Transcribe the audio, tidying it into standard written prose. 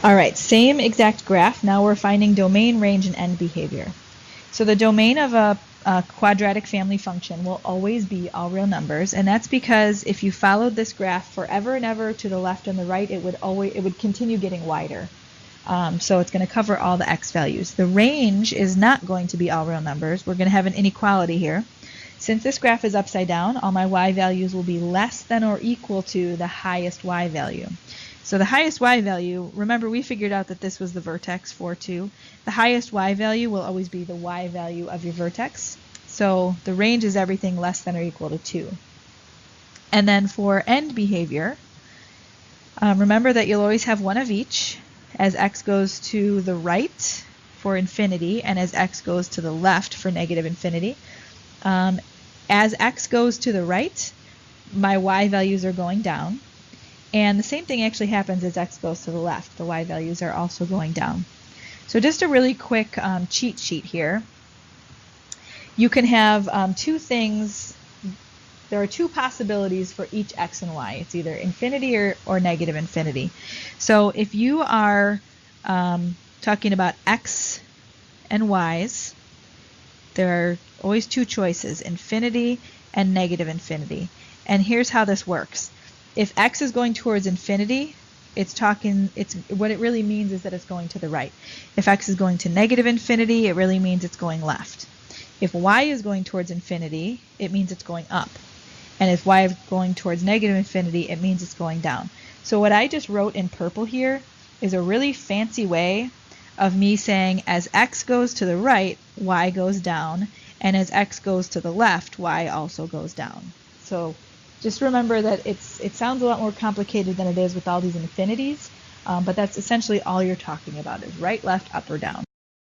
All right, same exact graph. Now we're finding domain, range, and end behavior. So the domain of a quadratic family function will always be all real numbers, and that's because if you followed this graph forever and ever to the left and the right, it would continue getting wider. So it's going to cover all the x values. The range is not going to be all real numbers. We're going to have an inequality here. Since this graph is upside down, all my y values will be less than or equal to the highest y value. So the highest y value, remember we figured out that this was the vertex 4, 2. The highest y value will always be the y value of your vertex. So the range is everything less than or equal to 2. And then for end behavior, remember that you'll always have one of each as x goes to the right for infinity and as x goes to the left for negative infinity. As x goes to the right, my y values are going down. And the same thing actually happens as x goes to the left. The y values are also going down. So just a really quick cheat sheet here. You can have two things. There are two possibilities for each x and y. It's either infinity or negative infinity. So if you are talking about x and y's, there are always two choices, infinity and negative infinity. And here's how this works. If x is going towards infinity, what it really means is that it's going to the right. If x is going to negative infinity, it really means it's going left. If y is going towards infinity, it means it's going up. And if y is going towards negative infinity, it means it's going down. So what I just wrote in purple here is a really fancy way of me saying as x goes to the right, y goes down, and as x goes to the left, y also goes down. So just remember that it sounds a lot more complicated than it is with all these infinities, but that's essentially all you're talking about is right, left, up, or down.